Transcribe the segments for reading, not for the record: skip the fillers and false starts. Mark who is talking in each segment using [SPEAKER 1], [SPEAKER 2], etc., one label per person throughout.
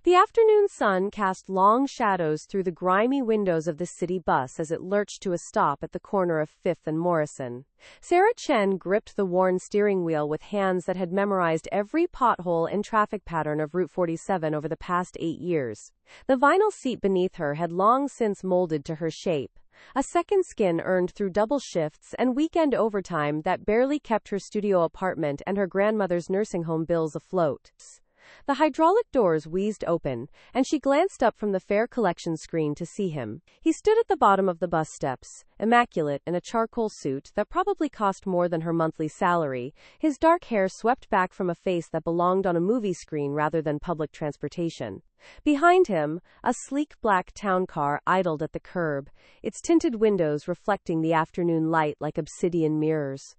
[SPEAKER 1] The afternoon sun cast long shadows through the grimy windows of the city bus as it lurched to a stop at the corner of 5th and Morrison. Sarah Chen gripped the worn steering wheel with hands that had memorized every pothole and traffic pattern of Route 47 over the past 8 years. The vinyl seat beneath her had long since molded to her shape. A second skin earned through double shifts and weekend overtime that barely kept her studio apartment and her grandmother's nursing home bills afloat. The hydraulic doors wheezed open, and she glanced up from the fare collection screen to see him. He stood at the bottom of the bus steps, immaculate in a charcoal suit that probably cost more than her monthly salary, his dark hair swept back from a face that belonged on a movie screen rather than public transportation. Behind him, a sleek black town car idled at the curb, its tinted windows reflecting the afternoon light like obsidian mirrors.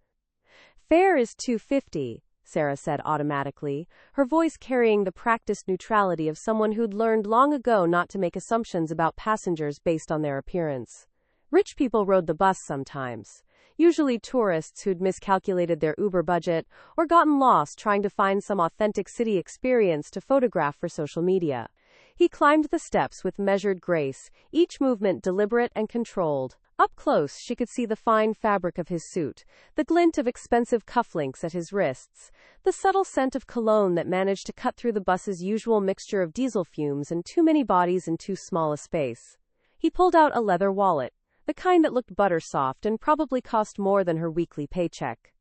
[SPEAKER 1] "Fare is $2.50. Sarah said automatically, her voice carrying the practiced neutrality of someone who'd learned long ago not to make assumptions about passengers based on their appearance. Rich people rode the bus sometimes, usually tourists who'd miscalculated their Uber budget or gotten lost trying to find some authentic city experience to photograph for social media. He climbed the steps with measured grace, each movement deliberate and controlled. Up close, she could see the fine fabric of his suit, the glint of expensive cufflinks at his wrists, the subtle scent of cologne that managed to cut through the bus's usual mixture of diesel fumes and too many bodies in too small a space. He pulled out a leather wallet, the kind that looked butter-soft and probably cost more than her weekly paycheck.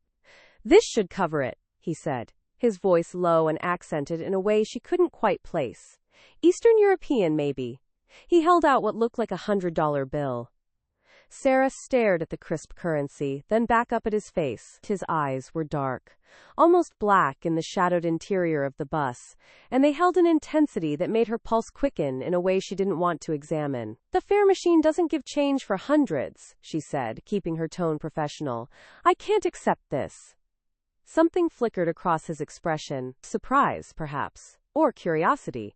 [SPEAKER 1] "This should cover it," he said, his voice low and accented in a way she couldn't quite place. "Eastern European, maybe." He held out what looked like a $100 bill. Sarah stared at the crisp currency, then back up at his face. His eyes were dark, almost black in the shadowed interior of the bus, and they held an intensity that made her pulse quicken in a way she didn't want to examine. "The fare machine doesn't give change for hundreds," she said, keeping her tone professional. "I can't accept this." Something flickered across his expression, surprise, perhaps, or curiosity.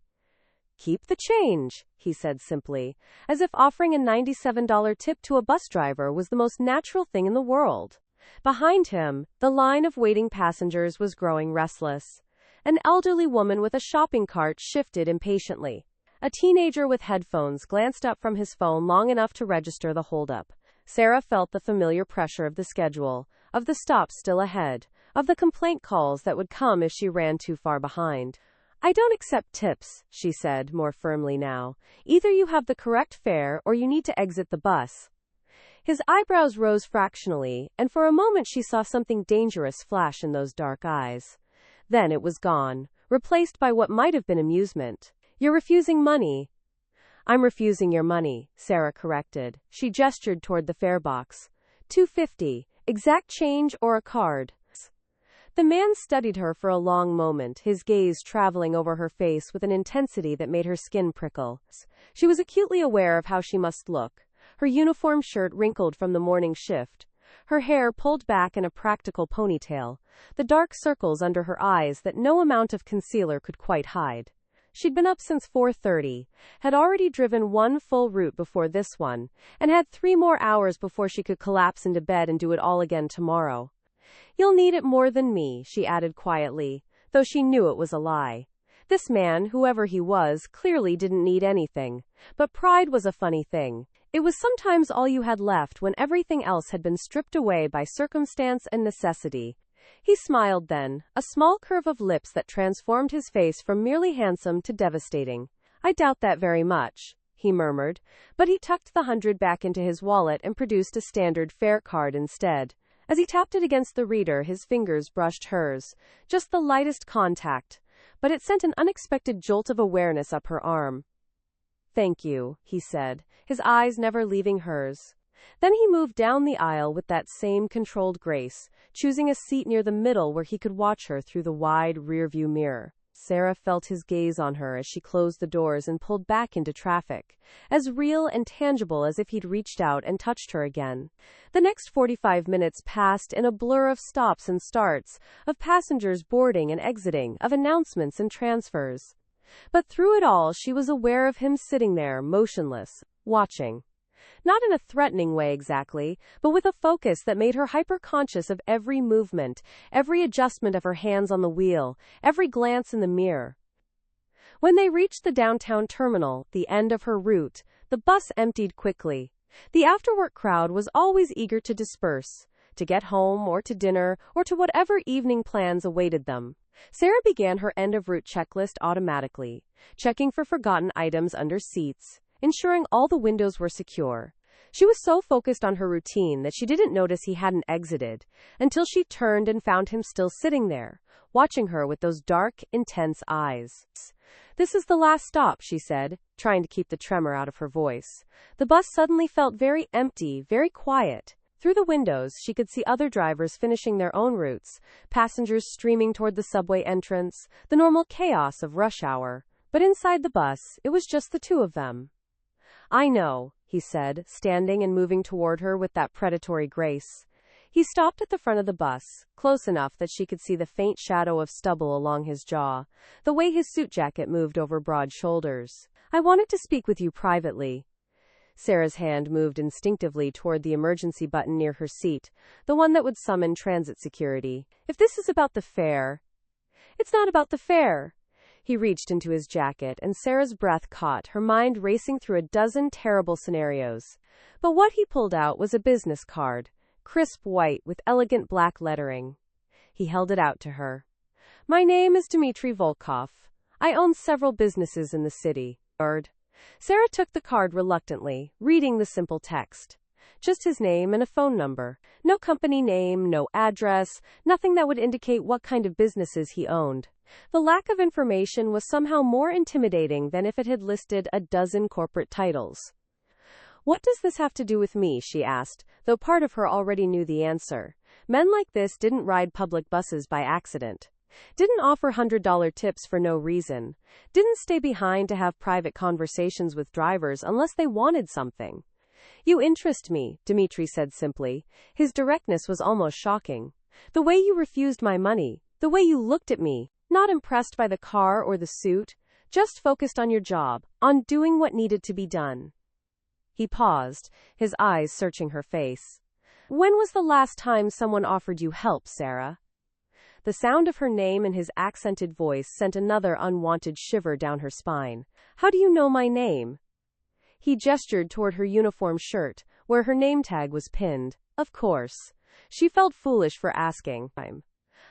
[SPEAKER 1] "Keep the change," he said simply, as if offering a $97 tip to a bus driver was the most natural thing in the world. Behind him, the line of waiting passengers was growing restless. An elderly woman with a shopping cart shifted impatiently. A teenager with headphones glanced up from his phone long enough to register the holdup. Sarah felt the familiar pressure of the schedule, of the stops still ahead, of the complaint calls that would come if she ran too far behind. "I don't accept tips," she said, more firmly now. "Either you have the correct fare or you need to exit the bus." His eyebrows rose fractionally, and for a moment she saw something dangerous flash in those dark eyes. Then it was gone, replaced by what might have been amusement. "You're refusing money." "I'm refusing your money," Sarah corrected. She gestured toward the fare box. $2.50, exact change or a card?" The man studied her for a long moment, his gaze traveling over her face with an intensity that made her skin prickle. She was acutely aware of how she must look. Her uniform shirt wrinkled from the morning shift, her hair pulled back in a practical ponytail, the dark circles under her eyes that no amount of concealer could quite hide. She'd been up since 4:30, had already driven one full route before this one, and had 3 more hours before she could collapse into bed and do it all again tomorrow. "You'll need it more than me," she added quietly, though she knew it was a lie. This man, whoever he was, clearly didn't need anything. But pride was a funny thing. It was sometimes all you had left when everything else had been stripped away by circumstance and necessity. He smiled then, a small curve of lips that transformed his face from merely handsome to devastating. "I doubt that very much," he murmured, but he tucked the 100 back into his wallet and produced a standard fare card instead. As he tapped it against the reader, his fingers brushed hers, just the lightest contact, but it sent an unexpected jolt of awareness up her arm. "Thank you," he said, his eyes never leaving hers. Then he moved down the aisle with that same controlled grace, choosing a seat near the middle where he could watch her through the wide rearview mirror. Sarah felt his gaze on her as she closed the doors and pulled back into traffic, as real and tangible as if he'd reached out and touched her again. The next 45 minutes passed in a blur of stops and starts, of passengers boarding and exiting, of announcements and transfers. But through it all, she was aware of him sitting there, motionless, watching. Not in a threatening way exactly, but with a focus that made her hyper-conscious of every movement, every adjustment of her hands on the wheel, every glance in the mirror. When they reached the downtown terminal, the end of her route, the bus emptied quickly. The after-work crowd was always eager to disperse, to get home or to dinner or to whatever evening plans awaited them. Sarah began her end-of-route checklist automatically, checking for forgotten items under seats, ensuring all the windows were secure. She was so focused on her routine that she didn't notice he hadn't exited, until she turned and found him still sitting there, watching her with those dark, intense eyes. "This is the last stop," she said, trying to keep the tremor out of her voice. The bus suddenly felt very empty, very quiet. Through the windows, she could see other drivers finishing their own routes, passengers streaming toward the subway entrance, the normal chaos of rush hour. But inside the bus, it was just the two of them. "I know," he said, standing and moving toward her with that predatory grace. He stopped at the front of the bus, close enough that she could see the faint shadow of stubble along his jaw, the way his suit jacket moved over broad shoulders. "I wanted to speak with you privately." Sarah's hand moved instinctively toward the emergency button near her seat, the one that would summon transit security. "If this is about the fare..." "It's not about the fare." He reached into his jacket, and Sarah's breath caught, her mind racing through a dozen terrible scenarios. But what he pulled out was a business card, crisp white with elegant black lettering. He held it out to her. "My name is Dimitri Volkov. I own several businesses in the city." Sarah took the card reluctantly, reading the simple text. Just his name and a phone number. No company name, no address, nothing that would indicate what kind of businesses he owned. The lack of information was somehow more intimidating than if it had listed a dozen corporate titles. "What does this have to do with me?" she asked, though part of her already knew the answer. Men like this didn't ride public buses by accident. Didn't offer $100 tips for no reason. Didn't stay behind to have private conversations with drivers unless they wanted something. "You interest me," Dimitri said simply. His directness was almost shocking. "The way you refused my money, the way you looked at me, not impressed by the car or the suit, just focused on your job, on doing what needed to be done." He paused, his eyes searching her face. "When was the last time someone offered you help, Sarah?" The sound of her name and his accented voice sent another unwanted shiver down her spine. "How do you know my name?" He gestured toward her uniform shirt, where her name tag was pinned. Of course. She felt foolish for asking.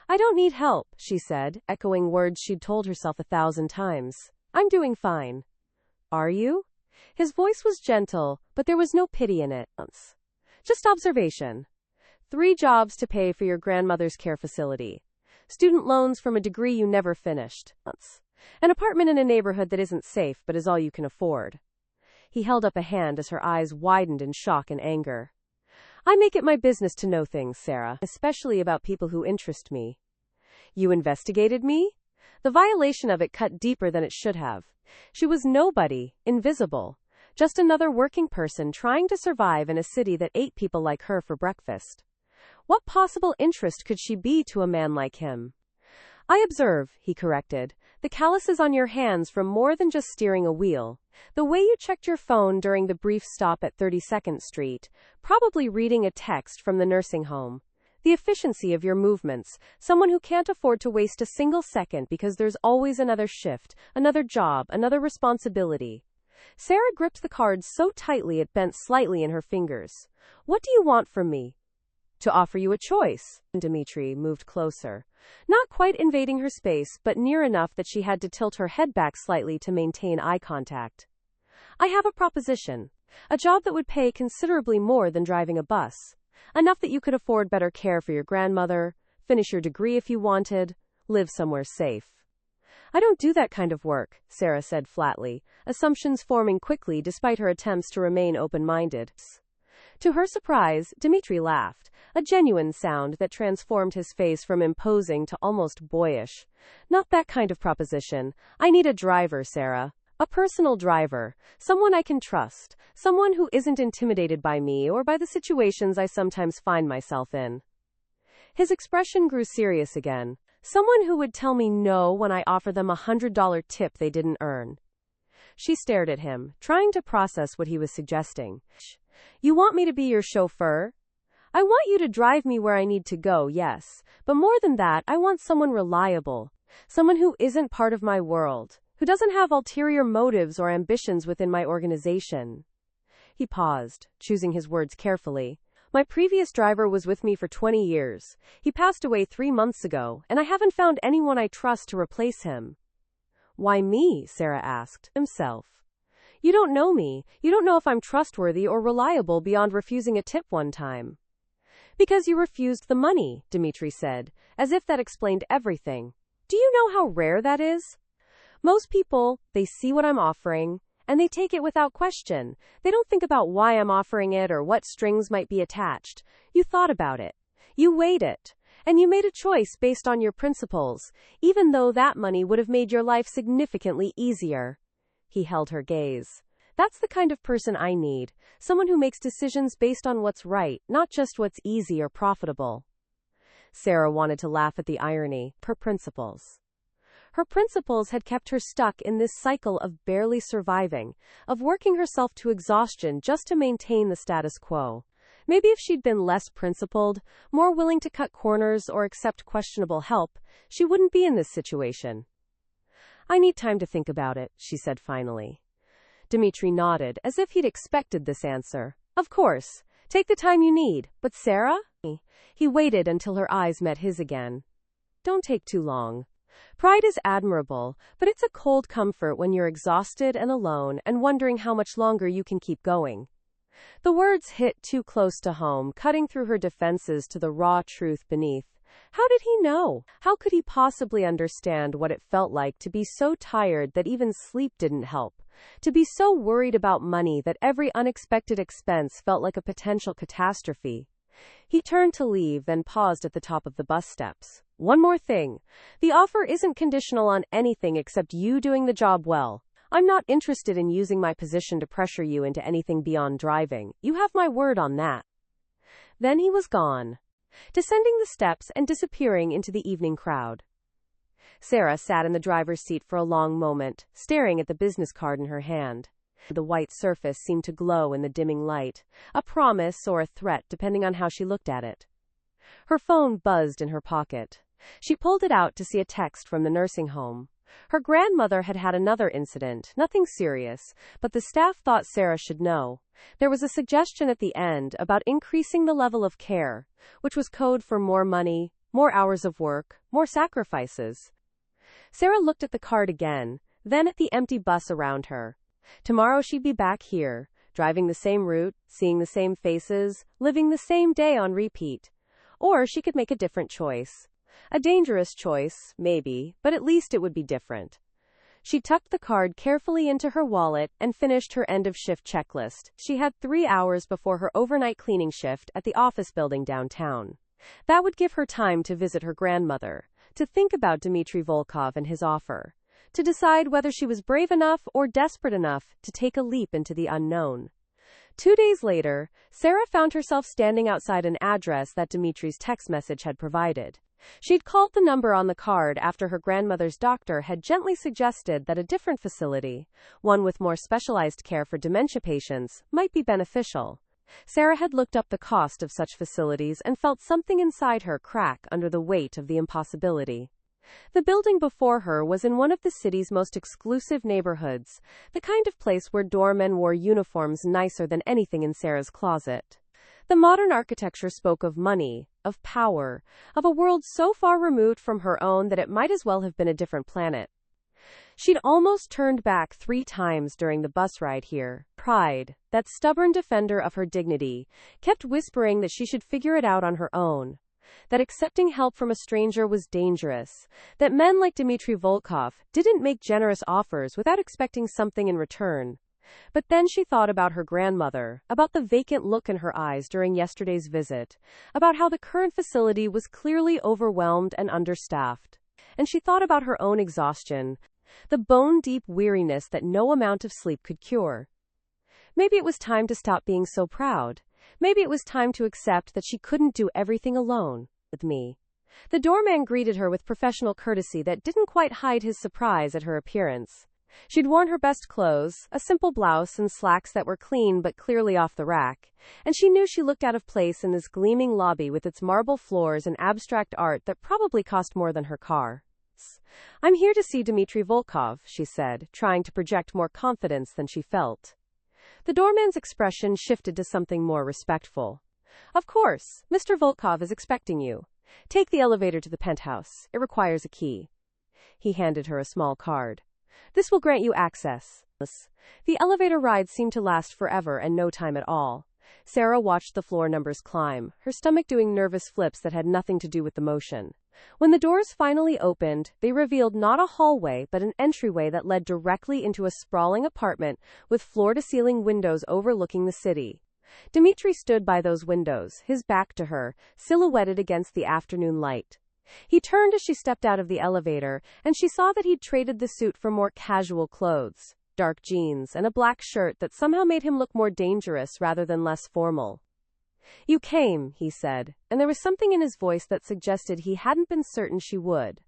[SPEAKER 1] "I don't need help," she said, echoing words she'd told herself 1,000 times. "I'm doing fine." "Are you?" His voice was gentle, but there was no pity in it. "Just observation. 3 jobs to pay for your grandmother's care facility. Student loans from a degree you never finished. An apartment in a neighborhood that isn't safe but is all you can afford." He held up a hand as her eyes widened in shock and anger. "I make it my business to know things, Sarah, especially about people who interest me." "You investigated me?" The violation of it cut deeper than it should have. She was nobody, invisible, just another working person trying to survive in a city that ate people like her for breakfast. What possible interest could she be to a man like him? "I observe," he corrected, "the calluses on your hands from more than just steering a wheel. The way you checked your phone during the brief stop at 32nd Street, probably reading a text from the nursing home. The efficiency of your movements, someone who can't afford to waste a single second because there's always another shift, another job, another responsibility." Sarah gripped the card so tightly it bent slightly in her fingers. "What do you want from me?" "To offer you a choice." Dimitri moved closer, not quite invading her space, but near enough that she had to tilt her head back slightly to maintain eye contact. "I have a proposition. A job that would pay considerably more than driving a bus. Enough that you could afford better care for your grandmother, finish your degree if you wanted, live somewhere safe." "I don't do that kind of work," Sarah said flatly, assumptions forming quickly despite her attempts to remain open-minded. To her surprise, Dimitri laughed, a genuine sound that transformed his face from imposing to almost boyish. "Not that kind of proposition. I need a driver, Sarah. A personal driver. Someone I can trust. Someone who isn't intimidated by me or by the situations I sometimes find myself in." His expression grew serious again. "Someone who would tell me no when I offer them a $100 tip they didn't earn." She stared at him, trying to process what he was suggesting. "You want me to be your chauffeur?" "I want you to drive me where I need to go, yes. But more than that, I want someone reliable. Someone who isn't part of my world. who doesn't have ulterior motives or ambitions within my organization. He paused, choosing his words carefully. My previous driver was with me for 20 years. He passed away 3 months ago, and I haven't found anyone I trust to replace him. Why me? Sarah asked himself. You don't know me. You don't know if I'm trustworthy or reliable beyond refusing a tip one time. Because you refused the money, Dimitri said, as if that explained everything. Do you know how rare that is? Most people, they see what I'm offering, and they take it without question. They don't think about why I'm offering it or what strings might be attached. You thought about it. You weighed it. And you made a choice based on your principles, even though that money would have made your life significantly easier. He held her gaze. That's the kind of person I need. Someone who makes decisions based on what's right, not just what's easy or profitable. Sarah wanted to laugh at the irony. Her principles. Her principles had kept her stuck in this cycle of barely surviving, of working herself to exhaustion just to maintain the status quo. Maybe if she'd been less principled, more willing to cut corners or accept questionable help, she wouldn't be in this situation. I need time to think about it, she said finally. Dimitri nodded, as if he'd expected this answer. Of course. Take the time you need. But Sarah? He waited until her eyes met his again. Don't take too long. Pride is admirable, but it's a cold comfort when you're exhausted and alone and wondering how much longer you can keep going. The words hit too close to home, cutting through her defenses to the raw truth beneath. How did he know? How could he possibly understand what it felt like to be so tired that even sleep didn't help? To be so worried about money that every unexpected expense felt like a potential catastrophe? He turned to leave, then paused at the top of the bus steps. One more thing. The offer isn't conditional on anything except you doing the job well. I'm not interested in using my position to pressure you into anything beyond driving. You have my word on that. Then he was gone, descending the steps and disappearing into the evening crowd. Sarah sat in the driver's seat for a long moment, staring at the business card in her hand. The white surface seemed to glow in the dimming light, a promise or a threat depending on how she looked at it. Her phone buzzed in her pocket. She pulled it out to see a text from the nursing home. Her grandmother had had another incident, nothing serious, but the staff thought Sarah should know. There was a suggestion at the end about increasing the level of care, which was code for more money, more hours of work, more sacrifices. Sarah looked at the card again, then at the empty bus around her. Tomorrow she'd be back here, driving the same route, seeing the same faces, living the same day on repeat. Or she could make a different choice. A dangerous choice, maybe, but at least it would be different. She tucked the card carefully into her wallet and finished her end-of-shift checklist. She had 3 hours before her overnight cleaning shift at the office building downtown. That would give her time to visit her grandmother, to think about Dimitri Volkov and his offer, to decide whether she was brave enough or desperate enough to take a leap into the unknown. 2 days later, Sarah found herself standing outside an address that Dimitri's text message had provided. She'd called the number on the card after her grandmother's doctor had gently suggested that a different facility, one with more specialized care for dementia patients, might be beneficial. Sarah had looked up the cost of such facilities and felt something inside her crack under the weight of the impossibility. The building before her was in one of the city's most exclusive neighborhoods, the kind of place where doormen wore uniforms nicer than anything in Sarah's closet. The modern architecture spoke of money, of power, of a world so far removed from her own that it might as well have been a different planet. She'd almost turned back 3 times during the bus ride here. Pride, that stubborn defender of her dignity, kept whispering that she should figure it out on her own, that accepting help from a stranger was dangerous, that men like Dimitri Volkov didn't make generous offers without expecting something in return. But then she thought about her grandmother, about the vacant look in her eyes during yesterday's visit, about how the current facility was clearly overwhelmed and understaffed. And she thought about her own exhaustion, the bone-deep weariness that no amount of sleep could cure. Maybe it was time to stop being so proud. Maybe it was time to accept that she couldn't do everything alone. With me. The doorman greeted her with professional courtesy that didn't quite hide his surprise at her appearance. She'd worn her best clothes, a simple blouse and slacks that were clean but clearly off the rack, and she knew she looked out of place in this gleaming lobby with its marble floors and abstract art that probably cost more than her car. I'm here to see Dimitri Volkov, she said, trying to project more confidence than she felt. The doorman's expression shifted to something more respectful. Of course, Mr. Volkov is expecting you. Take the elevator to the penthouse. It requires a key. He handed her a small card. This will grant you access. The elevator ride seemed to last forever and no time at all. Sarah watched the floor numbers climb, her stomach doing nervous flips that had nothing to do with the motion. When the doors finally opened, they revealed not a hallway but an entryway that led directly into a sprawling apartment with floor-to-ceiling windows overlooking the city. Dimitri stood by those windows, his back to her, silhouetted against the afternoon light. He turned as she stepped out of the elevator, and she saw that he'd traded the suit for more casual clothes, dark jeans, and a black shirt that somehow made him look more dangerous rather than less formal. You came, he said, and there was something in his voice that suggested he hadn't been certain she would.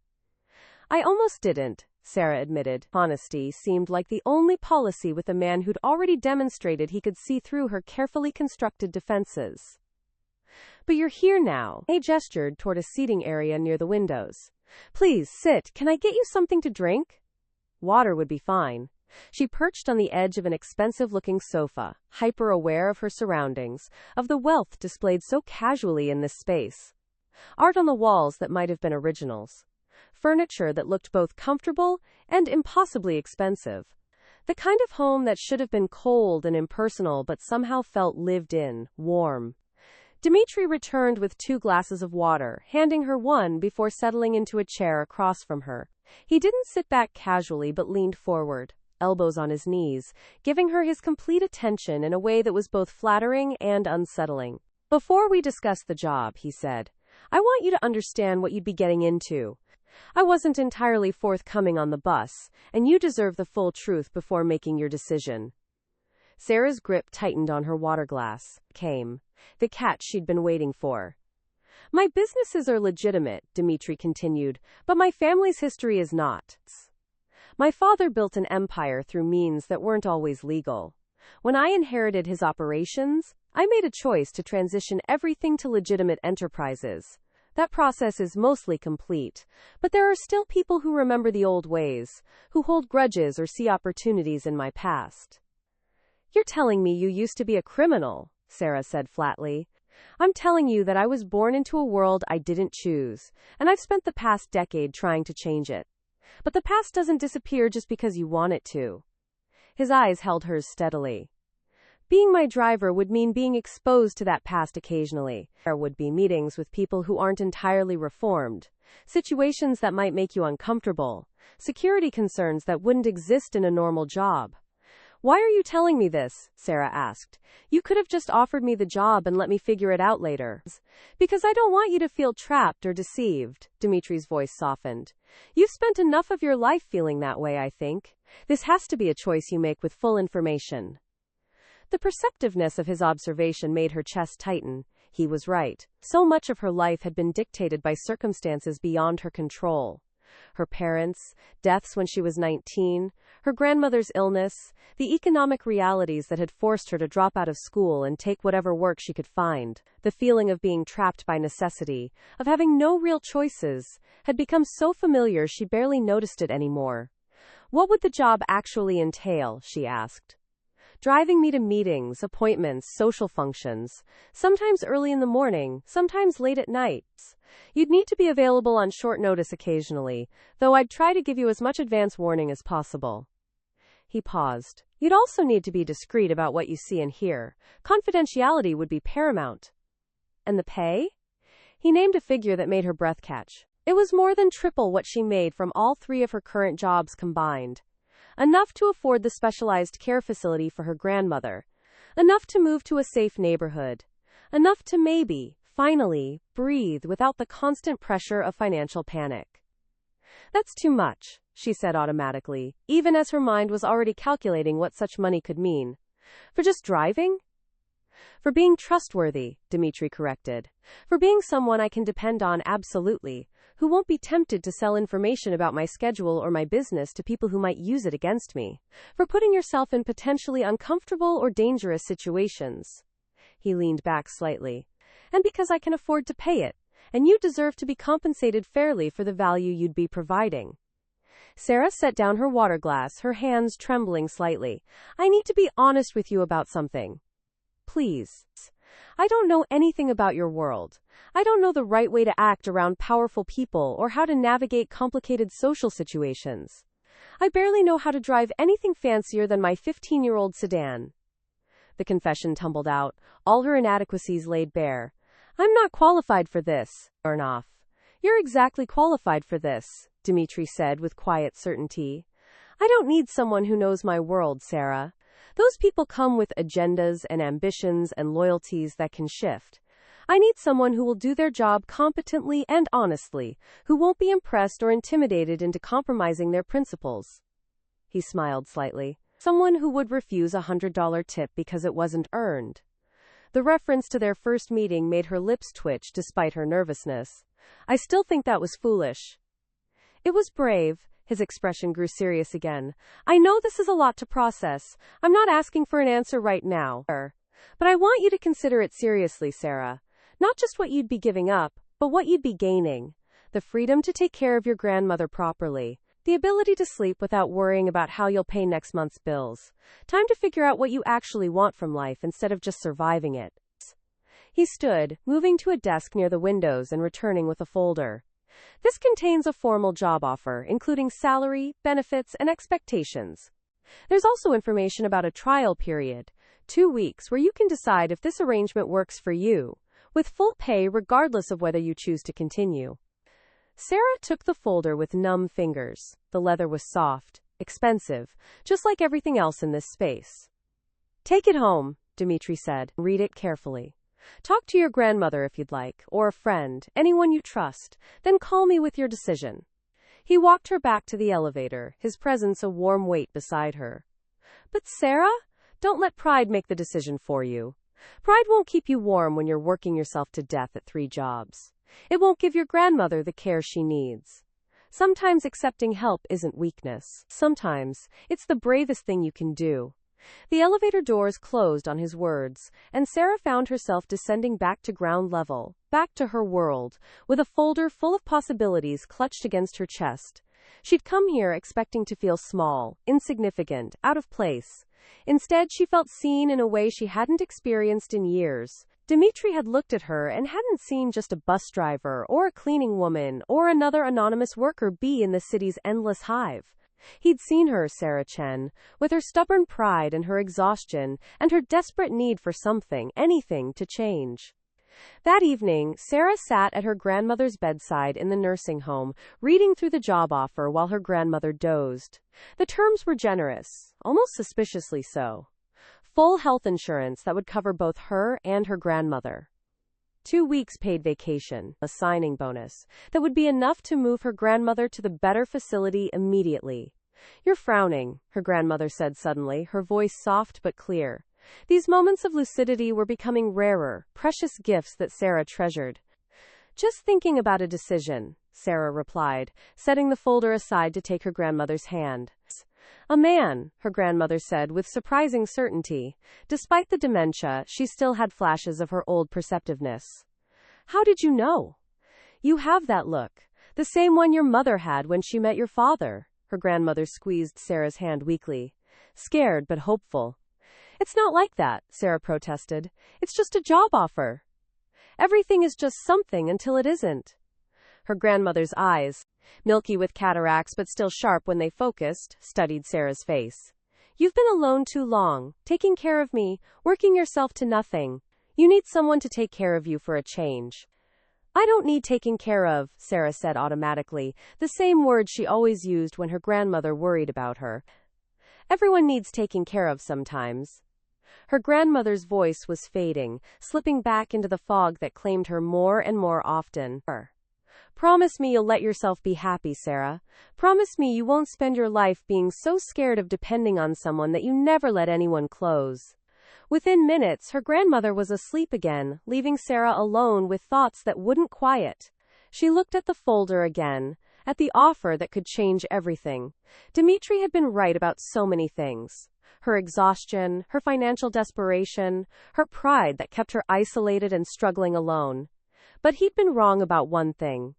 [SPEAKER 1] I almost didn't, Sarah admitted. Honesty seemed like the only policy with a man who'd already demonstrated he could see through her carefully constructed defenses. But you're here now. He gestured toward a seating area near the windows. Please, sit. Can I get you something to drink? Water would be fine. She perched on the edge of an expensive-looking sofa, hyper-aware of her surroundings, of the wealth displayed so casually in this space. Art on the walls that might have been originals. Furniture that looked both comfortable and impossibly expensive. The kind of home that should have been cold and impersonal but somehow felt lived in, warm. Dimitri returned with 2 glasses of water, handing her one before settling into a chair across from her. He didn't sit back casually but leaned forward, elbows on his knees, giving her his complete attention in a way that was both flattering and unsettling. Before we discuss the job, he said, I want you to understand what you'd be getting into. I wasn't entirely forthcoming on the bus, and you deserve the full truth before making your decision. Sarah's grip tightened on her water glass. Came the catch she'd been waiting for. My businesses are legitimate, Dimitri continued, but my family's history is not. My father built an empire through means that weren't always legal. When I inherited his operations, I made a choice to transition everything to legitimate enterprises. That process is mostly complete, but there are still people who remember the old ways, who hold grudges or see opportunities in my past. You're telling me you used to be a criminal, Sarah said flatly. I'm telling you that I was born into a world I didn't choose, and I've spent the past decade trying to change it. But the past doesn't disappear just because you want it to. His eyes held hers steadily. Being my driver would mean being exposed to that past occasionally. There would be meetings with people who aren't entirely reformed, situations that might make you uncomfortable, security concerns that wouldn't exist in a normal job. Why are you telling me this? Sarah asked. You could have just offered me the job and let me figure it out later. Because I don't want you to feel trapped or deceived, Dimitri's voice softened. You've spent enough of your life feeling that way, I think. This has to be a choice you make with full information. The perceptiveness of his observation made her chest tighten. He was right. So much of her life had been dictated by circumstances beyond her control. Her parents, deaths when she was 19, her grandmother's illness, the economic realities that had forced her to drop out of school and take whatever work she could find. The feeling of being trapped by necessity, of having no real choices, had become so familiar she barely noticed it anymore. What would the job actually entail, she asked. Driving me to meetings, appointments, social functions, sometimes early in the morning, sometimes late at night. You'd need to be available on short notice occasionally, though I'd try to give you as much advance warning as possible. He paused. You'd also need to be discreet about what you see and hear. Confidentiality would be paramount. And the pay? He named a figure that made her breath catch. It was more than triple what she made from all 3 of her current jobs combined. Enough to afford the specialized care facility for her grandmother. Enough to move to a safe neighborhood. Enough to maybe, finally, breathe without the constant pressure of financial panic. That's too much, she said automatically, even as her mind was already calculating what such money could mean. For just driving? For being trustworthy, Dimitri corrected. For being someone I can depend on absolutely, who won't be tempted to sell information about my schedule or my business to people who might use it against me. For putting yourself in potentially uncomfortable or dangerous situations. He leaned back slightly. And because I can afford to pay it. and you deserve to be compensated fairly for the value you'd be providing. Sarah set down her water glass, her hands trembling slightly. I need to be honest with you about something. Please. I don't know anything about your world. I don't know the right way to act around powerful people or how to navigate complicated social situations. I barely know how to drive anything fancier than my 15-year-old sedan. The confession tumbled out, all her inadequacies laid bare. I'm not qualified for this, Arnoff. You're exactly qualified for this, Dimitri said with quiet certainty. I don't need someone who knows my world, Sarah. Those people come with agendas and ambitions and loyalties that can shift. I need someone who will do their job competently and honestly, who won't be impressed or intimidated into compromising their principles. He smiled slightly. Someone who would refuse a $100 tip because it wasn't earned. The reference to their first meeting made her lips twitch despite her nervousness. I still think that was foolish. It was brave. His expression grew serious again. I know this is a lot to process. I'm not asking for an answer right now. But I want you to consider it seriously, Sarah. Not just what you'd be giving up, but what you'd be gaining. The freedom to take care of your grandmother properly. The ability to sleep without worrying about how you'll pay next month's bills. Time to figure out what you actually want from life instead of just surviving it. He stood, moving to a desk near the windows and returning with a folder. This contains a formal job offer, including salary, benefits, and expectations. There's also information about a trial period, 2 weeks, where you can decide if this arrangement works for you, with full pay regardless of whether you choose to continue. Sarah took the folder with numb fingers. The leather was soft, expensive, just like everything else in this space. Take it home, Dimitri said. Read it carefully. Talk to your grandmother if you'd like, or a friend, anyone you trust, then call me with your decision. He walked her back to the elevator, his presence a warm weight beside her. But Sarah, don't let pride make the decision for you. Pride won't keep you warm when you're working yourself to death at 3 jobs. It won't give your grandmother the care she needs. Sometimes accepting help isn't weakness. Sometimes it's the bravest thing you can do. The elevator doors closed on his words, and Sarah found herself descending back to ground level, back to her world, with a folder full of possibilities clutched against her chest. She'd come here expecting to feel small, insignificant, out of place. Instead, she felt seen in a way she hadn't experienced in years. Dimitri had looked at her and hadn't seen just a bus driver or a cleaning woman or another anonymous worker bee in the city's endless hive. He'd seen her, Sarah Chen, with her stubborn pride and her exhaustion and her desperate need for something, anything, to change. That evening, Sarah sat at her grandmother's bedside in the nursing home, reading through the job offer while her grandmother dozed. The terms were generous, almost suspiciously so. Full health insurance that would cover both her and her grandmother. 2 weeks paid vacation, a signing bonus, that would be enough to move her grandmother to the better facility immediately. You're frowning, her grandmother said suddenly, her voice soft but clear. These moments of lucidity were becoming rarer, precious gifts that Sarah treasured. Just thinking about a decision, Sarah replied, setting the folder aside to take her grandmother's hand. A man, her grandmother said with surprising certainty. Despite the dementia, she still had flashes of her old perceptiveness. How did you know? You have that look. The same one your mother had when she met your father. Her grandmother squeezed Sarah's hand weakly. Scared but hopeful. It's not like that, Sarah protested. It's just a job offer. Everything is just something until it isn't. Her grandmother's eyes, milky with cataracts but still sharp when they focused, studied Sarah's face. You've been alone too long, taking care of me, working yourself to nothing. You need someone to take care of you for a change. I don't need taking care of, Sarah said automatically, the same word she always used when her grandmother worried about her. Everyone needs taking care of sometimes. Her grandmother's voice was fading, slipping back into the fog that claimed her more and more often. Promise me you'll let yourself be happy, Sarah. Promise me you won't spend your life being so scared of depending on someone that you never let anyone close. Within minutes, her grandmother was asleep again, leaving Sarah alone with thoughts that wouldn't quiet. She looked at the folder again, at the offer that could change everything. Dimitri had been right about so many things. Her exhaustion, her financial desperation, her pride that kept her isolated and struggling alone. But he'd been wrong about one thing.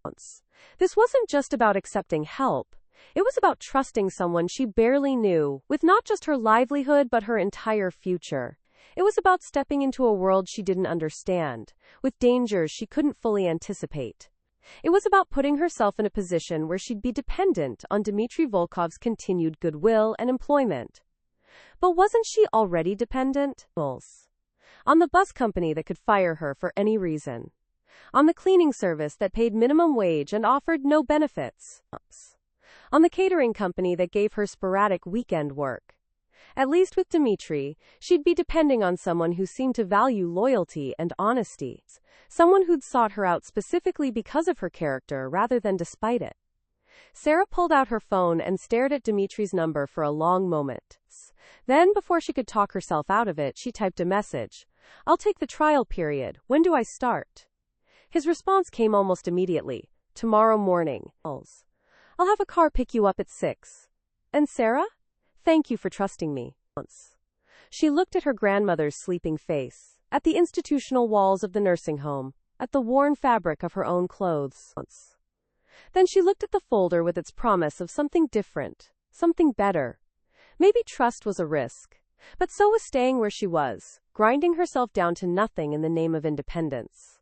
[SPEAKER 1] This wasn't just about accepting help. It was about trusting someone she barely knew, with not just her livelihood but her entire future. It was about stepping into a world she didn't understand, with dangers she couldn't fully anticipate. It was about putting herself in a position where she'd be dependent on Dimitri Volkov's continued goodwill and employment. But wasn't she already dependent? On the bus company that could fire her for any reason. On the cleaning service that paid minimum wage and offered no benefits. On the catering company that gave her sporadic weekend work. At least with Dimitri, she'd be depending on someone who seemed to value loyalty and honesty. Someone who'd sought her out specifically because of her character rather than despite it. Sarah pulled out her phone and stared at Dimitri's number for a long moment. Then, before she could talk herself out of it, she typed a message. "I'll take the trial period. When do I start?" His response came almost immediately. "Tomorrow morning. I'll have a car pick you up at 6. And Sarah? Thank you for trusting me." She looked at her grandmother's sleeping face, at the institutional walls of the nursing home, at the worn fabric of her own clothes. Then she looked at the folder with its promise of something different, something better. Maybe trust was a risk, but so was staying where she was, grinding herself down to nothing in the name of independence.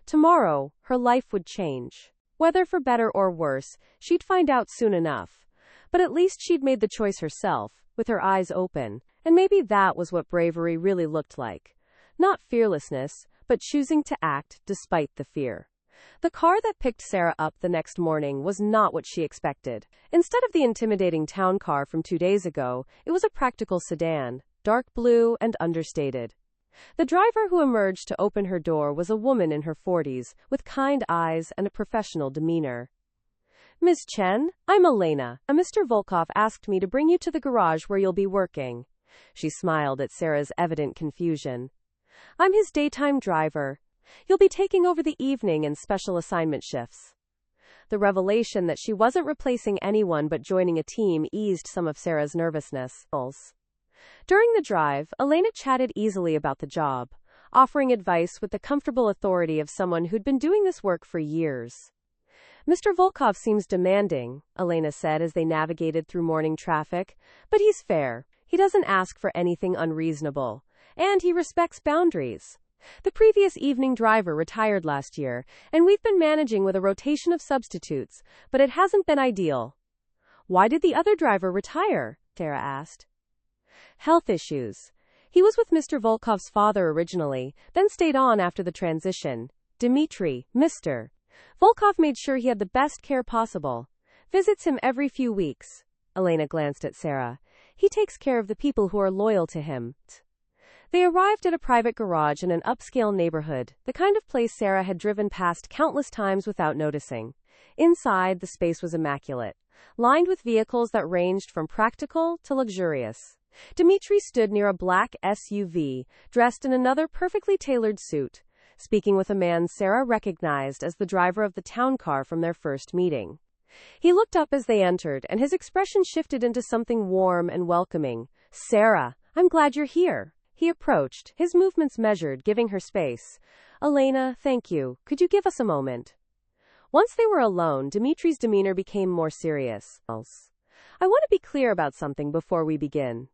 [SPEAKER 1] Tomorrow, her life would change. Whether for better or worse, she'd find out soon enough. But at least she'd made the choice herself, with her eyes open, and maybe that was what bravery really looked like. Not fearlessness, but choosing to act despite the fear. The car that picked Sarah up the next morning was not what she expected. Instead of the intimidating town car from 2 days ago, it was a practical sedan, dark blue and understated. The driver who emerged to open her door was a woman in her 40s, with kind eyes and a professional demeanor. "Ms. Chen, I'm Elena. Mr. Volkov asked me to bring you to the garage where you'll be working." She smiled at Sarah's evident confusion. "I'm his daytime driver. You'll be taking over the evening and special assignment shifts." The revelation that she wasn't replacing anyone but joining a team eased some of Sarah's nervousness. During the drive, Elena chatted easily about the job, offering advice with the comfortable authority of someone who'd been doing this work for years. "Mr. Volkov seems demanding," Elena said as they navigated through morning traffic, "but he's fair. He doesn't ask for anything unreasonable, and he respects boundaries. The previous evening driver retired last year, and we've been managing with a rotation of substitutes, but it hasn't been ideal." "Why did the other driver retire?" Sarah asked. "Health issues. He was with Mr. Volkov's father originally, then stayed on after the transition. Dimitri, Mr. Volkov made sure he had the best care possible. Visits him every few weeks." Elena glanced at Sarah. "He takes care of the people who are loyal to him." They arrived at a private garage in an upscale neighborhood, the kind of place Sarah had driven past countless times without noticing. Inside, the space was immaculate, lined with vehicles that ranged from practical to luxurious. Dimitri stood near a black SUV, dressed in another perfectly tailored suit, speaking with a man Sarah recognized as the driver of the town car from their first meeting. He looked up as they entered, and his expression shifted into something warm and welcoming. "Sarah, I'm glad you're here." He approached, his movements measured, giving her space. "Elena, thank you. Could you give us a moment?" Once they were alone, Dimitri's demeanor became more serious. "I want to be clear about something before we begin.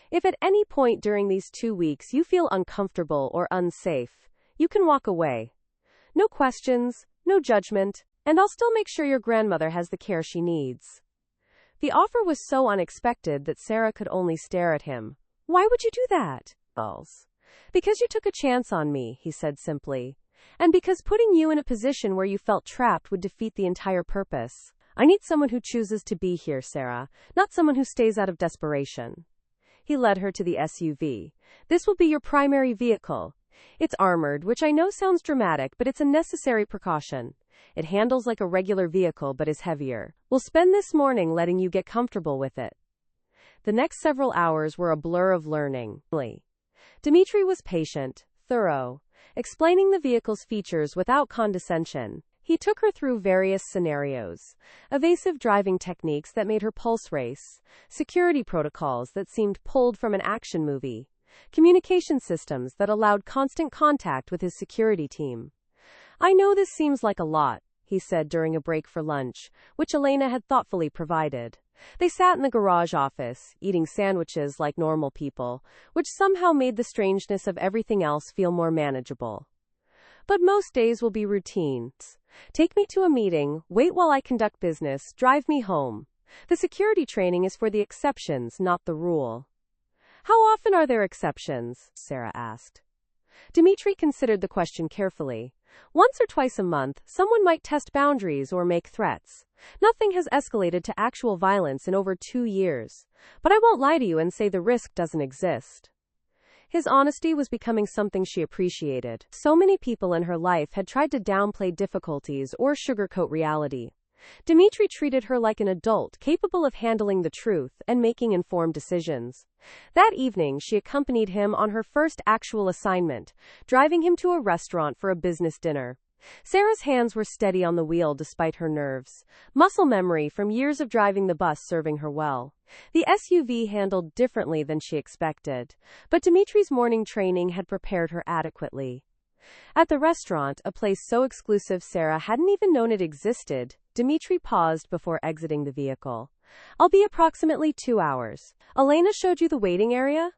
[SPEAKER 1] If at any point during these 2 weeks you feel uncomfortable or unsafe, you can walk away. No questions, no judgment, and I'll still make sure your grandmother has the care she needs." The offer was so unexpected that Sarah could only stare at him. "Why would you do that?" "Because you took a chance on me," he said simply. "And because putting you in a position where you felt trapped would defeat the entire purpose. I need someone who chooses to be here, Sarah, not someone who stays out of desperation." He led her to the SUV. "This will be your primary vehicle. It's armored, which I know sounds dramatic, but it's a necessary precaution. It handles like a regular vehicle but is heavier. We'll spend this morning letting you get comfortable with it." The next several hours were a blur of learning. Dimitri was patient, thorough, explaining the vehicle's features without condescension. He took her through various scenarios, evasive driving techniques that made her pulse race, security protocols that seemed pulled from an action movie, communication systems that allowed constant contact with his security team. I know this seems like a lot, he said during a break for lunch, which Elena had thoughtfully provided. They sat in the garage office, eating sandwiches like normal people, which somehow made the strangeness of everything else feel more manageable. But most days will be routines. Take me to a meeting, wait while I conduct business, drive me home. The security training is for the exceptions, not the rule. How often are there exceptions? Sarah asked. Dimitri considered the question carefully. Once or twice a month, someone might test boundaries or make threats. Nothing has escalated to actual violence in over 2 years. But I won't lie to you and say the risk doesn't exist. His honesty was becoming something she appreciated. So many people in her life had tried to downplay difficulties or sugarcoat reality. Dimitri treated her like an adult, capable of handling the truth and making informed decisions. That evening, she accompanied him on her first actual assignment, driving him to a restaurant for a business dinner. Sarah's hands were steady on the wheel despite her nerves, muscle memory from years of driving the bus serving her well. The SUV handled differently than she expected, but Dimitri's morning training had prepared her adequately. At the restaurant, a place so exclusive Sarah hadn't even known it existed, Dimitri paused before exiting the vehicle. I'll be approximately 2 hours. Elena showed you the waiting area?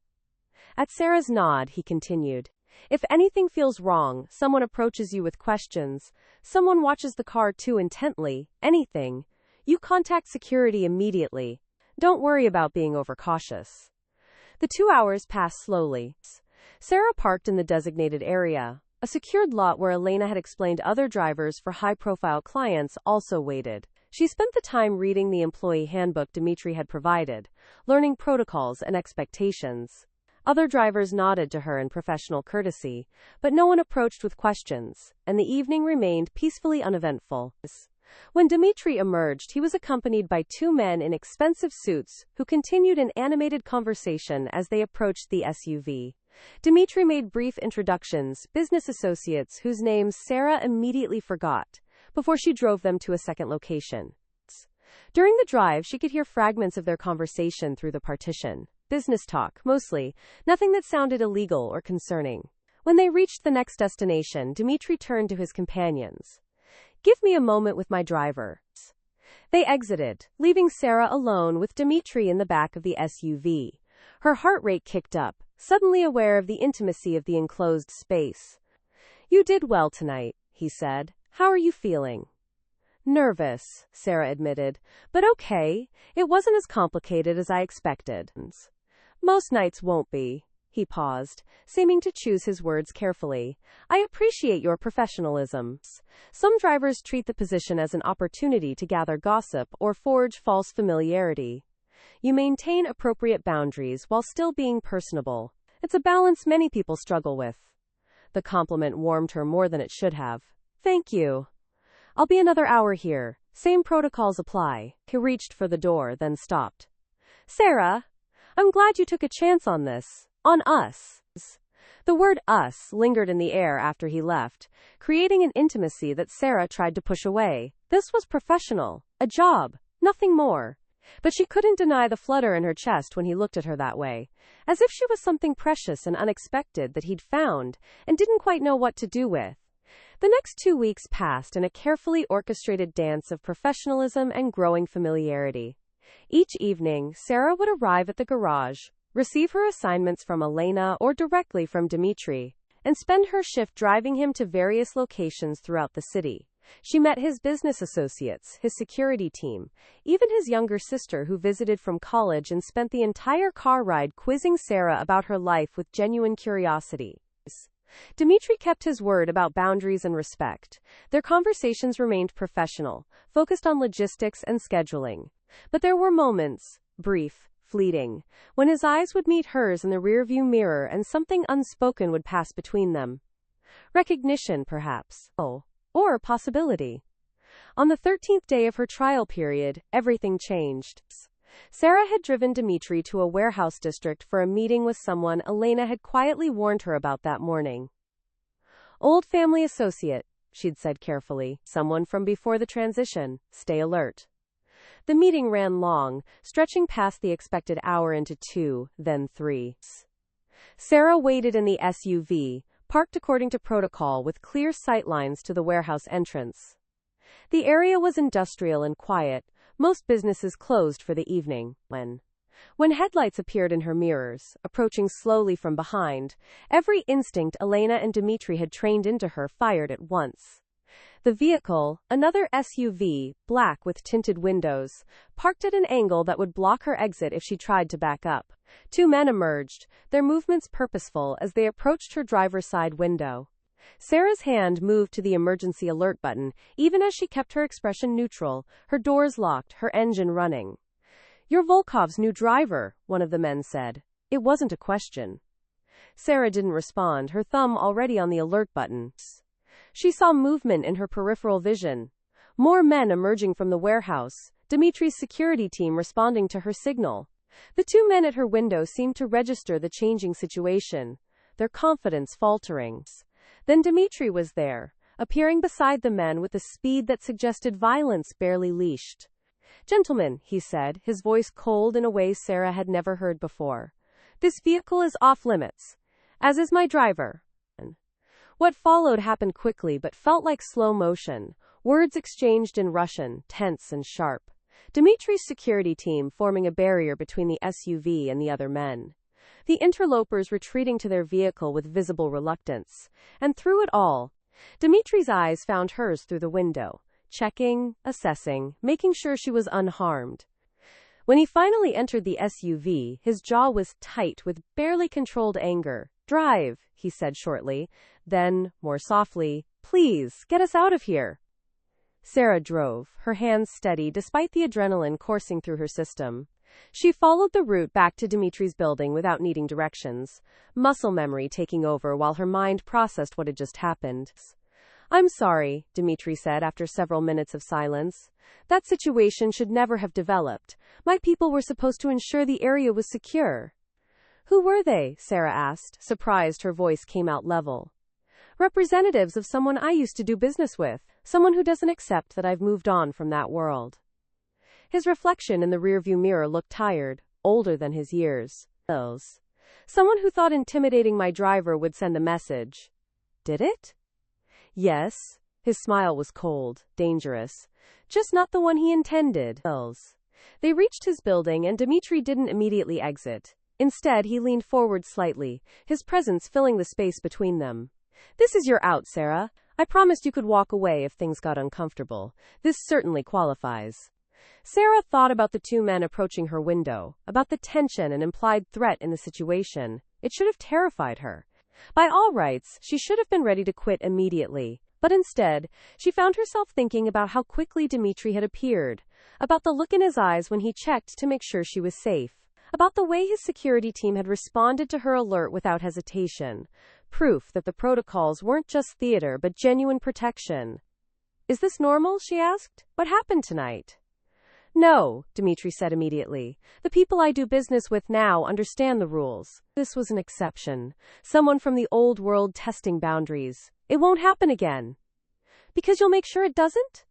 [SPEAKER 1] At Sarah's nod, he continued. If anything feels wrong, someone approaches you with questions, someone watches the car too intently, anything, you contact security immediately. Don't worry about being overcautious. The 2 hours passed slowly. Sarah parked in the designated area. A secured lot where Elena had explained other drivers for high-profile clients also waited. She spent the time reading the employee handbook Dimitri had provided, learning protocols and expectations. Other drivers nodded to her in professional courtesy, but no one approached with questions, and the evening remained peacefully uneventful. When Dimitri emerged, he was accompanied by 2 men in expensive suits who continued an animated conversation as they approached the SUV. Dimitri made brief introductions, business associates whose names Sarah immediately forgot, before she drove them to a second location. During the drive, she could hear fragments of their conversation through the partition. Business talk, mostly, nothing that sounded illegal or concerning. When they reached the next destination, Dimitri turned to his companions. Give me a moment with my driver. They exited, leaving Sarah alone with Dimitri in the back of the SUV. Her heart rate kicked up, suddenly aware of the intimacy of the enclosed space. You did well tonight, he said. How are you feeling? Nervous, Sarah admitted, but okay. It wasn't as complicated as I expected. Most nights won't be. He paused, seeming to choose his words carefully. I appreciate your professionalism. Some drivers treat the position as an opportunity to gather gossip or forge false familiarity. You maintain appropriate boundaries while still being personable. It's a balance many people struggle with. The compliment warmed her more than it should have. Thank you. I'll be another hour here. Same protocols apply. He reached for the door, then stopped. Sarah, I'm glad you took a chance on this. On us. The word us lingered in the air after he left, creating an intimacy that Sarah tried to push away. This was professional. A job. Nothing more. But she couldn't deny the flutter in her chest when he looked at her that way, as if she was something precious and unexpected that he'd found and didn't quite know what to do with. The next 2 weeks passed in a carefully orchestrated dance of professionalism and growing familiarity. Each evening, Sarah would arrive at the garage, receive her assignments from Elena or directly from Dimitri, and spend her shift driving him to various locations throughout the city. She met his business associates, his security team, even his younger sister who visited from college and spent the entire car ride quizzing Sarah about her life with genuine curiosity. Dimitri kept his word about boundaries and respect. Their conversations remained professional, focused on logistics and scheduling. But there were moments, brief, fleeting, when his eyes would meet hers in the rearview mirror and something unspoken would pass between them. Recognition, perhaps. Or a possibility. On the 13th day of her trial period, everything changed. Sarah had driven Dimitri to a warehouse district for a meeting with someone Elena had quietly warned her about that morning. Old family associate, she'd said carefully, someone from before the transition, stay alert. The meeting ran long, stretching past the expected hour into 2, then 3. Sarah waited in the SUV, parked according to protocol with clear sightlines to the warehouse entrance. The area was industrial and quiet, most businesses closed for the evening. When headlights appeared in her mirrors, approaching slowly from behind, every instinct Elena and Dimitri had trained into her fired at once. The vehicle, another SUV, black with tinted windows, parked at an angle that would block her exit if she tried to back up. Two men emerged, their movements purposeful as they approached her driver's side window. Sarah's hand moved to the emergency alert button, even as she kept her expression neutral, her doors locked, her engine running. "You're Volkov's new driver," one of the men said. It wasn't a question. Sarah didn't respond, her thumb already on the alert button. She saw movement in her peripheral vision. More men emerging from the warehouse, Dimitri's security team responding to her signal. The two men at her window seemed to register the changing situation, their confidence faltering. Then Dimitri was there, appearing beside the men with a speed that suggested violence barely leashed. "Gentlemen," he said, his voice cold in a way Sarah had never heard before. "This vehicle is off limits, as is my driver." What followed happened quickly but felt like slow motion, words exchanged in Russian, tense and sharp. Dimitri's security team forming a barrier between the SUV and the other men. The interlopers retreating to their vehicle with visible reluctance. And through it all, Dimitri's eyes found hers through the window, checking, assessing, making sure she was unharmed. When he finally entered the SUV, his jaw was tight with barely controlled anger. "Drive," he said shortly. Then, more softly, "Please, get us out of here." Sarah drove, her hands steady despite the adrenaline coursing through her system. She followed the route back to Dimitri's building without needing directions, muscle memory taking over while her mind processed what had just happened. "I'm sorry," Dimitri said after several minutes of silence. "That situation should never have developed. My people were supposed to ensure the area was secure." "Who were they?" Sarah asked, surprised her voice came out level. "Representatives of someone I used to do business with, someone who doesn't accept that I've moved on from that world." His reflection in the rearview mirror looked tired, older than his years. "Someone who thought intimidating my driver would send a message. Did it?" "Yes." His smile was cold, dangerous. Just not the one he intended. They reached his building and Dimitri didn't immediately exit. Instead, he leaned forward slightly, his presence filling the space between them. "This is your out, Sarah. I promised you could walk away if things got uncomfortable. This certainly qualifies." Sarah thought about the two men approaching her window, about the tension and implied threat in the situation. It should have terrified her. By all rights, she should have been ready to quit immediately. But instead, she found herself thinking about how quickly Dimitri had appeared, about the look in his eyes when he checked to make sure she was safe, about the way his security team had responded to her alert without hesitation. Proof that the protocols weren't just theater but genuine protection. "Is this normal?" she asked. "What happened tonight?" "No," Dimitri said immediately. "The people I do business with now understand the rules. This was an exception. Someone from the old world testing boundaries. It won't happen again." "Because you'll make sure it doesn't?"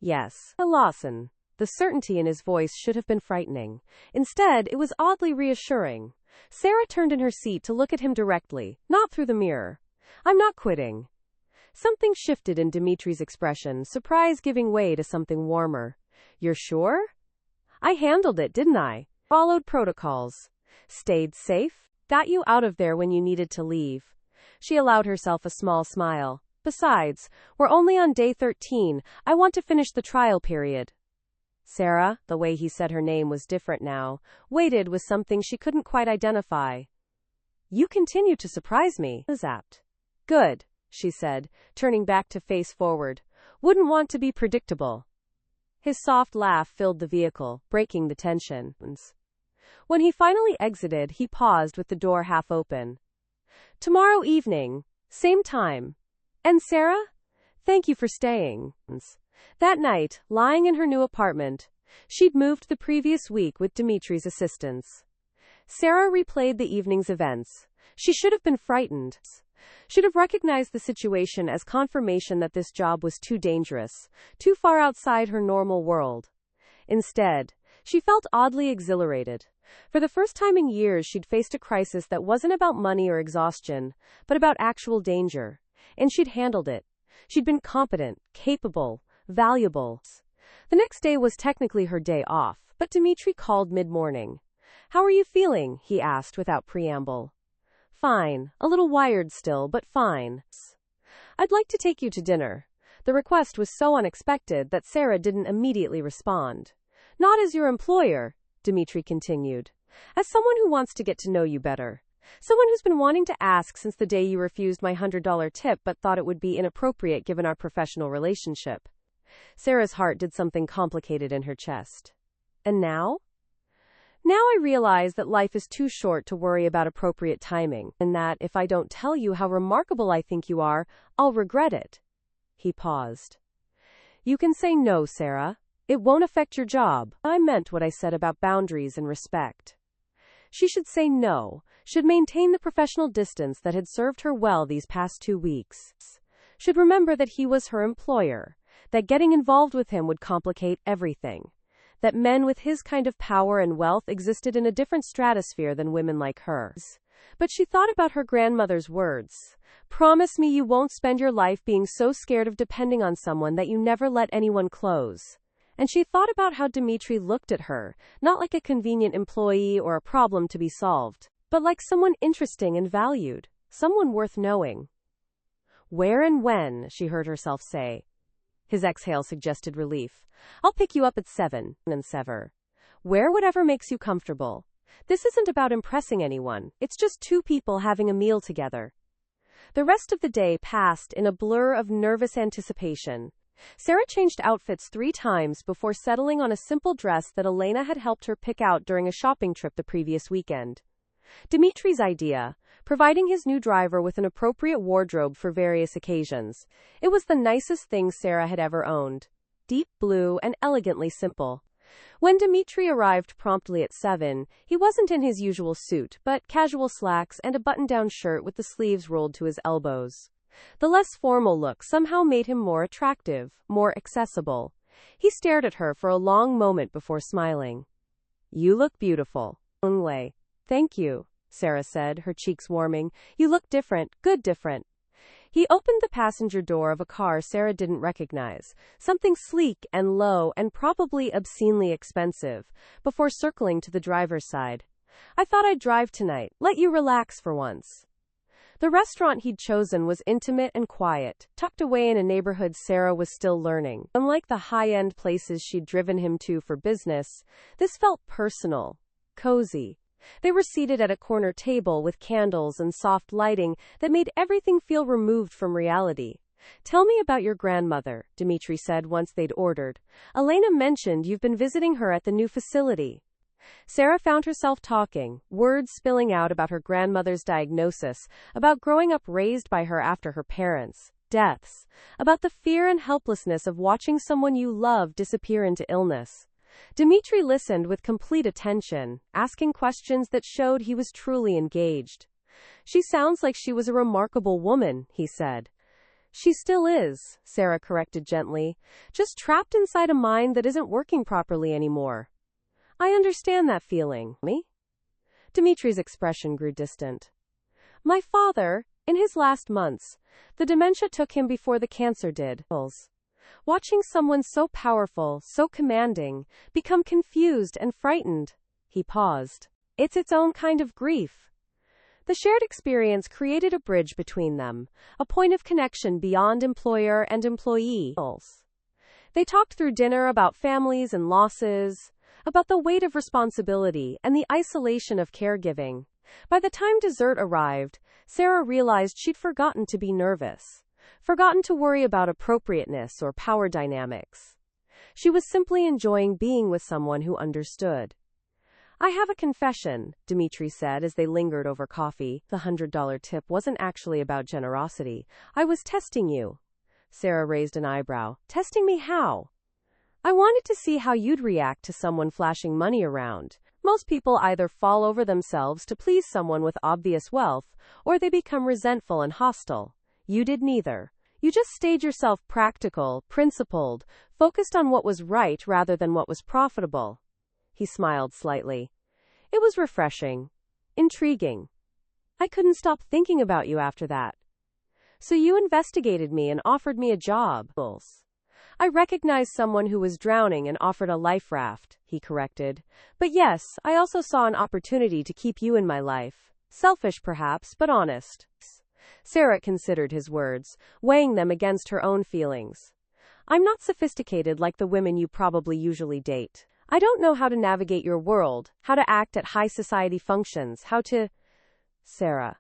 [SPEAKER 1] "Yes." Lawson. The certainty in his voice should have been frightening. Instead, it was oddly reassuring. Sarah turned in her seat to look at him directly, not through the mirror. "I'm not quitting." Something shifted in Dimitri's expression, surprise giving way to something warmer. "You're sure?" "I handled it, didn't I? Followed protocols. Stayed safe. Got you out of there when you needed to leave." She allowed herself a small smile. "Besides, we're only on day 13. I want to finish the trial period." Sarah, the way he said her name was different now, waited with something she couldn't quite identify. "You continue to surprise me." Zapped. "Good," she said, turning back to face forward. "Wouldn't want to be predictable." His soft laugh filled the vehicle, breaking the tension. When he finally exited, he paused with the door half open. "Tomorrow evening, same time. And Sarah? Thank you for staying." That night, lying in her new apartment, she'd moved the previous week with Dimitri's assistance. Sarah replayed the evening's events. She should have been frightened. Should have recognized the situation as confirmation that this job was too dangerous, too far outside her normal world. Instead, she felt oddly exhilarated. For the first time in years, she'd faced a crisis that wasn't about money or exhaustion, but about actual danger. And she'd handled it. She'd been competent, capable, valuable. The next day was technically her day off, but Dimitri called mid-morning. "How are you feeling?" he asked without preamble. "Fine. A little wired still, but fine. I'd like to take you to dinner." The request was so unexpected that Sarah didn't immediately respond. "Not as your employer," Dimitri continued. "As someone who wants to get to know you better. Someone who's been wanting to ask since the day you refused my $100 tip but thought it would be inappropriate given our professional relationship." Sarah's heart did something complicated in her chest. "And now?" "Now I realize that life is too short to worry about appropriate timing, and that if I don't tell you how remarkable I think you are, I'll regret it." He paused. "You can say no, Sarah. It won't affect your job. I meant what I said about boundaries and respect." She should say no, should maintain the professional distance that had served her well these past 2 weeks. Should remember that he was her employer, that getting involved with him would complicate everything. That men with his kind of power and wealth existed in a different stratosphere than women like hers. But she thought about her grandmother's words. "Promise me you won't spend your life being so scared of depending on someone that you never let anyone close." And she thought about how Dimitri looked at her, not like a convenient employee or a problem to be solved, but like someone interesting and valued, someone worth knowing. "Where and when?" she heard herself say. His exhale suggested relief. "I'll pick you up at 7 and sever. Where whatever makes you comfortable. This isn't about impressing anyone, it's just 2 people having a meal together." The rest of the day passed in a blur of nervous anticipation. Sarah changed outfits 3 times before settling on a simple dress that Elena had helped her pick out during a shopping trip the previous weekend. Dimitri's idea, providing his new driver with an appropriate wardrobe for various occasions. It was the nicest thing Sarah had ever owned. Deep blue and elegantly simple. When Dimitri arrived promptly at 7, he wasn't in his usual suit, but casual slacks and a button-down shirt with the sleeves rolled to his elbows. The less formal look somehow made him more attractive, more accessible. He stared at her for a long moment before smiling. "You look beautiful." "Way. Thank you," Sarah said, her cheeks warming. "You look different, good different." He opened the passenger door of a car Sarah didn't recognize, something sleek and low and probably obscenely expensive, before circling to the driver's side. "I thought I'd drive tonight, let you relax for once." The restaurant he'd chosen was intimate and quiet, tucked away in a neighborhood Sarah was still learning. Unlike the high-end places she'd driven him to for business, this felt personal, cozy. They were seated at a corner table with candles and soft lighting that made everything feel removed from reality. "Tell me about your grandmother," Dimitri said once they'd ordered. "Elena mentioned you've been visiting her at the new facility." Sarah found herself talking, words spilling out about her grandmother's diagnosis, about growing up raised by her after her parents' deaths, about the fear and helplessness of watching someone you love disappear into illness. Dimitri listened with complete attention, asking questions that showed he was truly engaged. "She sounds like she was a remarkable woman," he said. "She still is," Sarah corrected gently, "just trapped inside a mind that isn't working properly anymore." "I understand that feeling." "Me?" Dimitri's expression grew distant. "My father, in his last months, the dementia took him before the cancer did. Watching someone so powerful, so commanding, become confused and frightened." He paused. "It's its own kind of grief." The shared experience created a bridge between them, a point of connection beyond employer and employee. They talked through dinner about families and losses, about the weight of responsibility and the isolation of caregiving. By the time dessert arrived, Sarah realized she'd forgotten to be nervous, forgotten to worry about appropriateness or power dynamics. She was simply enjoying being with someone who understood. "I have a confession," Dimitri said as they lingered over coffee. "The $100 tip wasn't actually about generosity. I was testing you." Sarah raised an eyebrow. "Testing me how?" "I wanted to see how you'd react to someone flashing money around. Most people either fall over themselves to please someone with obvious wealth, or they become resentful and hostile. You did neither. You just stayed yourself practical, principled, focused on what was right rather than what was profitable." He smiled slightly. It was refreshing. Intriguing. I couldn't stop thinking about you after that. So you investigated me and offered me a job. I recognized someone who was drowning and offered a life raft, he corrected. But yes, I also saw an opportunity to keep you in my life. Selfish perhaps, but honest. Sarah considered his words, weighing them against her own feelings. I'm not sophisticated like the women you probably usually date. I don't know how to navigate your world, how to act at high society functions, how to... Sarah.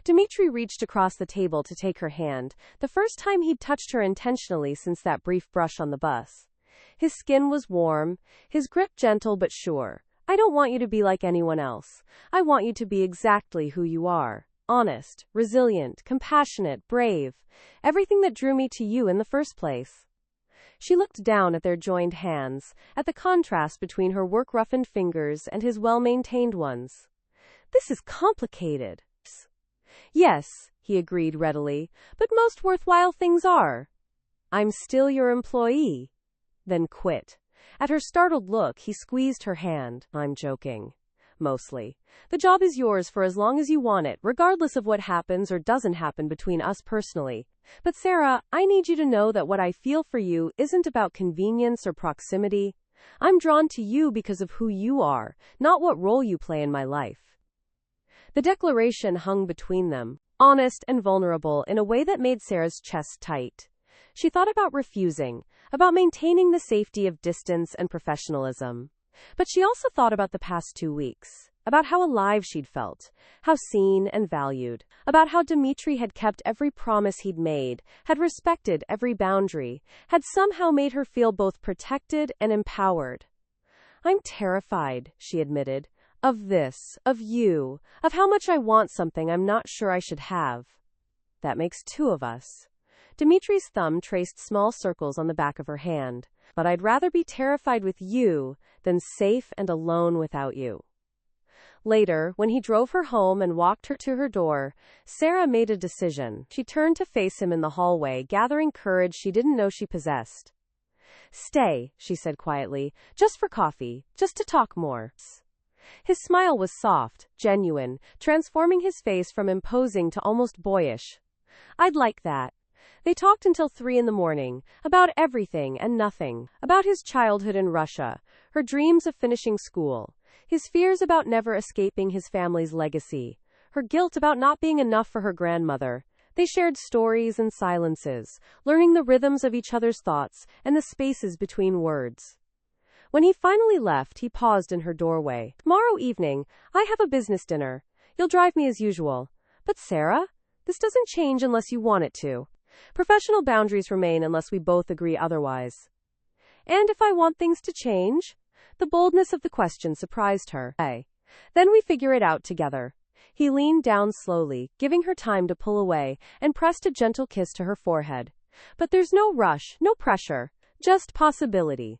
[SPEAKER 1] Dimitri reached across the table to take her hand, the first time he'd touched her intentionally since that brief brush on the bus. His skin was warm, his grip gentle but sure. I don't want you to be like anyone else. I want you to be exactly who you are. Honest, resilient, compassionate, brave. Everything that drew me to you in the first place. She looked down at their joined hands, at the contrast between her work-roughened fingers and his well-maintained ones. This is complicated. Yes, he agreed readily, but most worthwhile things are. I'm still your employee. Then quit. At her startled look, he squeezed her hand. I'm joking. Mostly. The job is yours for as long as you want it, regardless of what happens or doesn't happen between us personally. But Sarah, I need you to know that what I feel for you isn't about convenience or proximity. I'm drawn to you because of who you are, not what role you play in my life. The declaration hung between them, honest and vulnerable in a way that made Sarah's chest tight. She thought about refusing, about maintaining the safety of distance and professionalism. But she also thought about the past 2 weeks, about how alive she'd felt, how seen and valued, about how Dimitri had kept every promise he'd made, had respected every boundary, had somehow made her feel both protected and empowered. I'm terrified, she admitted, of this, of you, of how much I want something I'm not sure I should have. That makes 2 of us. Dimitri's thumb traced small circles on the back of her hand. But I'd rather be terrified with you than safe and alone without you. Later, when he drove her home and walked her to her door, Sarah made a decision. She turned to face him in the hallway, gathering courage she didn't know she possessed. Stay, she said quietly, just for coffee, just to talk more. His smile was soft, genuine, transforming his face from imposing to almost boyish. I'd like that. They talked until 3 a.m, about everything and nothing, about his childhood in Russia, her dreams of finishing school, his fears about never escaping his family's legacy, her guilt about not being enough for her grandmother. They shared stories and silences, learning the rhythms of each other's thoughts and the spaces between words. When he finally left, he paused in her doorway. Tomorrow evening, I have a business dinner. You'll drive me as usual. But Sarah, this doesn't change unless you want it to. Professional boundaries remain unless we both agree otherwise. And if I want things to change? The boldness of the question surprised her. Hey. Then we figure it out together. He leaned down slowly, giving her time to pull away, and pressed a gentle kiss to her forehead. But there's no rush, no pressure, just possibility.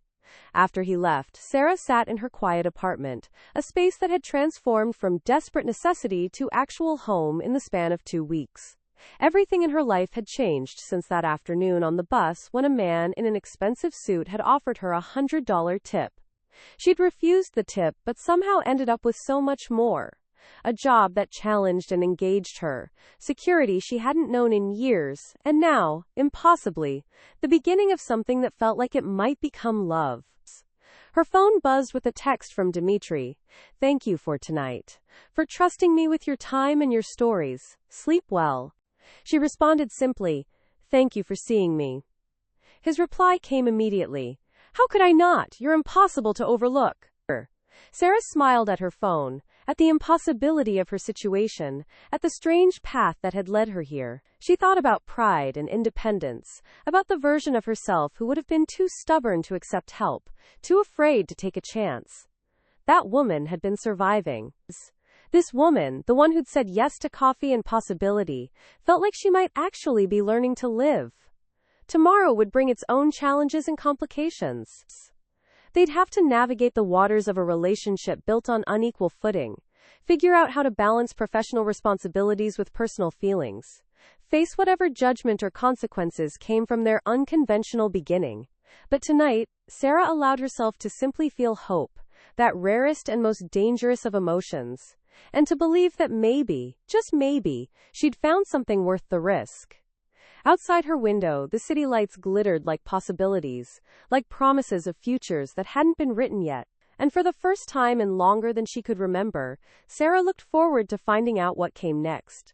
[SPEAKER 1] After he left, Sarah sat in her quiet apartment, a space that had transformed from desperate necessity to actual home in the span of 2 weeks. Everything in her life had changed since that afternoon on the bus when a man in an expensive suit had offered her $100 tip. She'd refused the tip but somehow ended up with so much more. A job that challenged and engaged her, security she hadn't known in years, and now, impossibly, the beginning of something that felt like it might become love. Her phone buzzed with a text from Dimitri. Thank you for tonight. For trusting me with your time and your stories. Sleep well. She responded simply, thank you for seeing me. His reply came immediately. How could I not? You're impossible to overlook. Sarah smiled at her phone, at the impossibility of her situation, at the strange path that had led her here. She thought about pride and independence, about the version of herself who would have been too stubborn to accept help, too afraid to take a chance. That woman had been surviving. This woman, the one who'd said yes to coffee and possibility, felt like she might actually be learning to live. Tomorrow would bring its own challenges and complications. They'd have to navigate the waters of a relationship built on unequal footing, figure out how to balance professional responsibilities with personal feelings, face whatever judgment or consequences came from their unconventional beginning. But tonight, Sarah allowed herself to simply feel hope, that rarest and most dangerous of emotions, and to believe that maybe, just maybe, she'd found something worth the risk. Outside her window, the city lights glittered like possibilities, like promises of futures that hadn't been written yet. And for the first time in longer than she could remember, Sarah looked forward to finding out what came next.